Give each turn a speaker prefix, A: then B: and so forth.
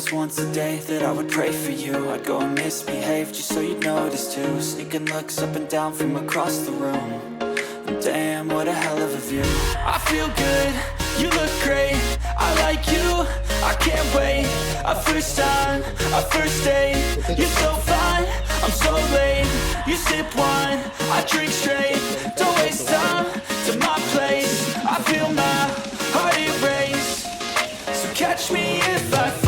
A: was once a day that I would pray for you. I'd go and misbehave just so you'd notice too. Sneaking looks up and down from across the room. And damn, what a hell of a view. I feel good, you look great, I like you, I can't wait. A first time, a first date. You're so fine, I'm so late. You sip wine, I drink straight. Don't waste time to my place. I feel my heart erase. So catch me if I